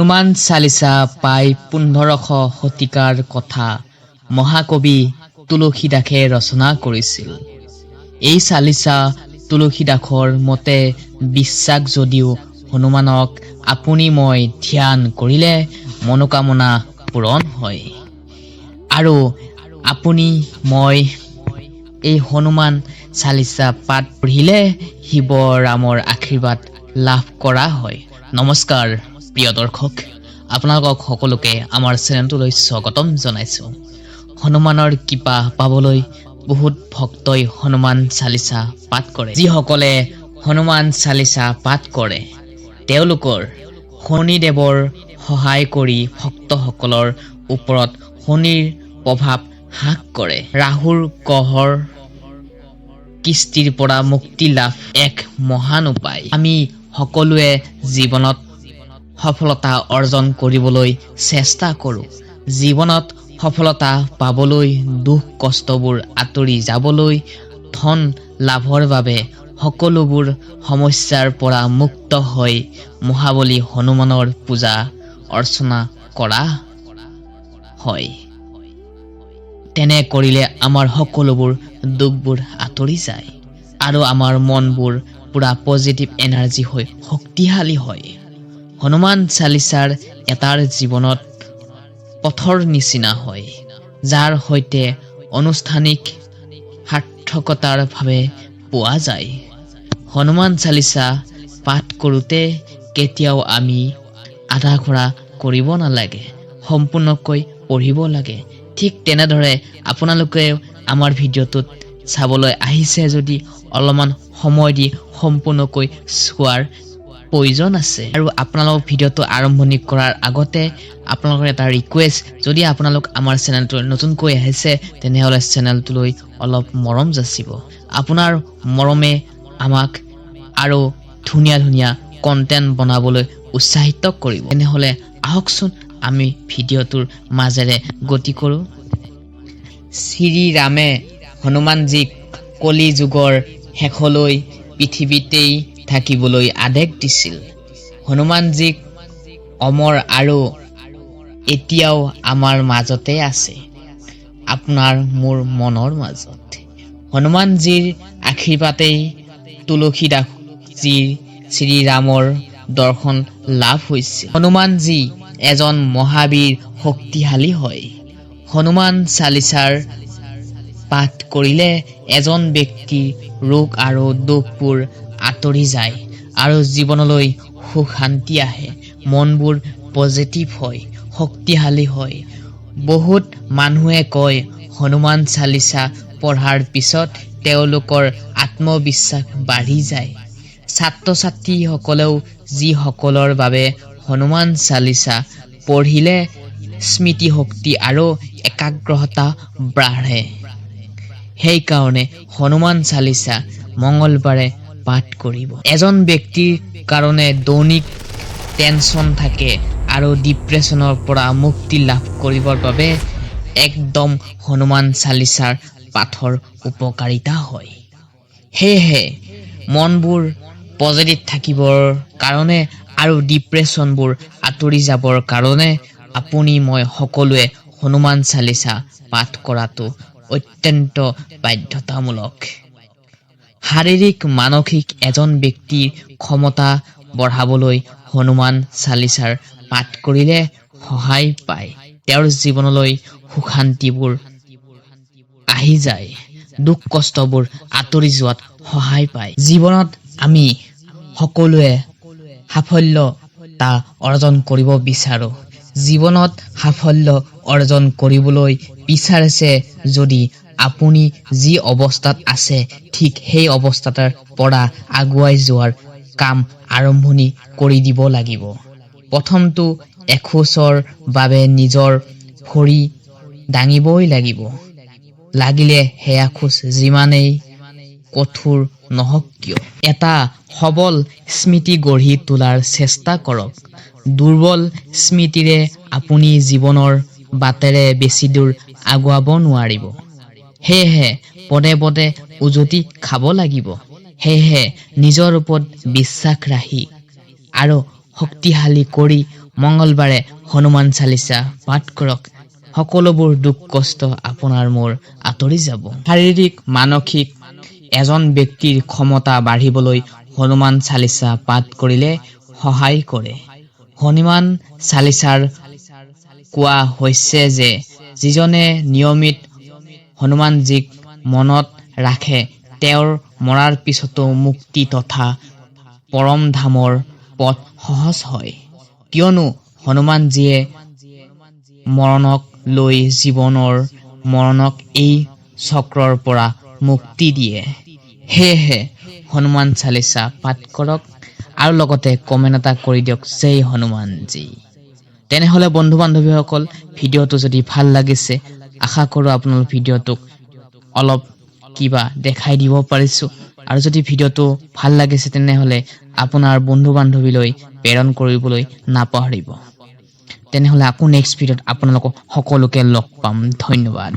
হনুমান চালিসা প্ৰায় 1500 শতিকাৰ কথা মহাকবি তুলসীদাসে ৰচনা কৰিছিল। এই চালিসা তুলসীদাসৰ মতে বিশ্বাস যদিও হনুমানক আপুনি মই ধ্যান কৰিলে মনোকামনা পূৰণ হয় আৰু আপুনি মই এই হনুমান চালিসা পাঠ পঢ়িলে শিৱ ৰামৰ আশীৰ্বাদ লাভ কৰা হয়। নমস্কাৰ প্ৰিয় দৰ্শক, আপোনালোকক সকলোকে আমাৰ চেনেলটোলৈ স্বাগতম জনাইছো। হনুমানৰ কৃপা পাবলৈ বহুত ভক্তই হনুমান চালিসা পাঠ কৰে। যিসকলে হনুমান চালিসা পাঠ কৰে তেওঁলোকৰ শনিদেৱৰ সহায় কৰি ভক্তসকলৰ ওপৰত শনিৰ প্ৰভাৱ হ্ৰাস কৰে। ৰাহুৰ গ্ৰহৰ কৃষ্টিৰ পৰা মুক্তি লাভ এক মহান উপায়। আমি সকলোৱে জীৱনত সফলতা অৰ্জন কৰিবলৈ চেষ্টা কৰোঁ। জীৱনত সফলতা পাবলৈ, দুখ কষ্টবোৰ আঁতৰি যাবলৈ, ধন লাভৰ বাবে সকলোবোৰ সমস্যাৰ পৰা মুক্ত হৈ মহাবলী হনুমানৰ পূজা অৰ্চনা কৰা হয়। তেনে কৰিলে আমাৰ সকলোবোৰ দুখবোৰ আঁতৰি যায় আৰু আমাৰ মনবোৰ পুৰা পজিটিভ এনাৰ্জি হৈ শক্তিশালী হয়। হনুমান চালিসাৰ এটাৰ জীৱনত পথৰ নিচিনা হয়, যাৰ সৈতে আনুষ্ঠানিক সাৰ্থকতাৰ ভাৱে পোৱা যায়। হনুমান চালিসা পাঠ কৰোঁতে কেতিয়াও আমি আধা-খৰা কৰিব নালাগে, সম্পূৰ্ণকৈ পঢ়িব লাগে। ঠিক তেনেদৰে আপোনালোকে আমাৰ ভিডিঅ'টোত চাবলৈ আহিছে যদি অলপমান সময় দি সম্পূৰ্ণকৈ চোৱাৰ প্ৰয়োজন আছে। আৰু আপোনালোক ভিডিঅ'টো আৰম্ভণি কৰাৰ আগতে আপোনালোকৰ এটা ৰিকুৱেষ্ট, যদি আপোনালোক আমাৰ চেনেলটো নতুনকৈ আহিছে তেনেহ'লে চেনেলটোলৈ অলপ মৰম যাচিব। আপোনাৰ মৰমে আমাক আৰু ধুনীয়া ধুনীয়া কণ্টেণ্ট বনাবলৈ উৎসাহিত কৰিব। তেনেহ'লে আহকচোন আমি ভিডিঅ'টোৰ মাজেৰে গতি কৰোঁ। শ্ৰীৰামে হনুমানজীক কলি যুগৰ শেষলৈ পৃথিৱীতেই থাকিবলৈ আদেশ দিছিল। হনুমানজীক অমৰ আৰু এতিয়াও আমাৰ মাজতে আছে, আপোনাৰ মোৰ মনৰ মাজত। হনুমানজীৰ আশীৰ্বাদেই তুলসীদাসজীৰ শ্ৰীৰামৰ দৰ্শন লাভ হৈছিল। হনুমানজী এজন মহাবীৰ শক্তিশালী হয়। হনুমান চালিসাৰ পাঠ কৰিলে এজন ব্যক্তিৰ ৰোগ আৰু দুখবোৰ আঁতৰি যায় আৰু জীৱনলৈ সুখ শান্তি আহে, মনবোৰ পজিটিভ হয়, শক্তিশালী হয়। বহুত মানুহে কয় হনুমান চালিসা পঢ়াৰ পিছত তেওঁলোকৰ আত্মবিশ্বাস বাঢ়ি যায়। ছাত্ৰ-ছাত্ৰীসকলেও যিসকলৰ বাবে হনুমান চালিসা পঢ়িলে স্মৃতিশক্তি আৰু একাগ্ৰতা বাঢ়ে, সেইকাৰণে হনুমান চালিসা মঙলবাৰে পাঠ কৰিব। এজন ব্যক্তিৰ কাৰণে দৈনিক টেনচন থাকে আৰু ডিপ্ৰেছনৰ পৰা মুক্তি লাভ কৰিবৰ বাবে একদম হনুমান চালিসাৰ পাঠৰ উপকাৰিতা হয়। সেয়েহে মনবোৰ পজিটিভ থাকিবৰ কাৰণে আৰু ডিপ্ৰেছনবোৰ আঁতৰি যাবৰ কাৰণে আপুনি মই সকলোৱে হনুমান চালিসা পাঠ কৰাটো অত্যন্ত বাধ্যতামূলক। শাৰীৰিক মানসিক এজন ব্যক্তিৰ ক্ষমতা বঢ়াবলৈ হনুমান চালিসাৰ পাঠ কৰিলে সহায় পায়। তেওঁৰ জীৱনলৈ সুখ শান্তিবোৰ আহি যায়, দুখ কষ্টবোৰ আঁতৰি যোৱাত সহায় পায়। জীৱনত আমি সকলোৱে সাফল্যতা অৰ্জন কৰিব বিচাৰো। জীৱনত সাফল্য অৰ্জন কৰিবলৈ বিচাৰিছে যদি আপুনি যি অৱস্থাত আছে ঠিক সেই অৱস্থাৰ পৰা আগুৱাই যোৱাৰ কাম আৰম্ভণি কৰি দিব লাগিব। প্ৰথমটো এখোজৰ বাবে নিজৰ ভৰি দাঙিবই লাগিব, লাগিলে সেয়া খোজ যিমানেই কঠোৰ নহওক কিয়। এটা সবল স্মৃতি গঢ়ি তোলাৰ চেষ্টা কৰক। দুৰ্বল স্মৃতিৰে আপুনি জীৱনৰ বাটেৰে বেছি দূৰ আগুৱাব নোৱাৰিব। সেয়েহে পদে পদে উজুতি খাব লাগিব। সেয়েহে নিজৰ ওপৰত বিশ্বাস ৰাখি আৰু শক্তিশালী কৰি মঙ্গলবাৰে হনুমান চালিচা পাঠ কৰক। সকলোবোৰ দুখ কষ্ট আপোনাৰ মোৰ আঁতৰি যাব। শাৰীৰিক মানসিক এজন ব্যক্তিৰ ক্ষমতা বাঢ়িবলৈ হনুমান চালিচা পাঠ কৰিলে সহায় কৰে। হনুমান চালিচাৰ কোৱা হৈছে যে যিজনে নিয়মিত হনুমানজীক মনত ৰাখে তেওঁৰ মৰাৰ পিছতো মুক্তি তথা পৰম ধামৰ পথ সহজ হয়, কিয়নো হনুমানজীয়ে মৰণক লৈ জীৱনৰ মৰণক এই চক্ৰৰ পৰা মুক্তি দিয়ে। সেয়েহে হনুমান চালিচা পাঠ কৰক আৰু লগতে কমেণ্ট এটা কৰি দিয়ক জয় হনুমানজী। তেনেহ'লে বন্ধু বান্ধৱীসকল, ভিডিঅ'টো যদি ভাল লাগিছে, আশা কৰোঁ আপোনালোক ভিডিঅ'টোক অলপ কিবা দেখাই দিব পাৰিছোঁ। আৰু যদি ভিডিঅ'টো ভাল লাগিছে তেনেহ'লে আপোনাৰ বন্ধু বান্ধৱীলৈ প্ৰেৰণ কৰিবলৈ নাপাহৰিব। তেনেহ'লে আকৌ নেক্সট ভিডিঅ'ত আপোনালোকক সকলোকে লগ পাম। ধন্যবাদ।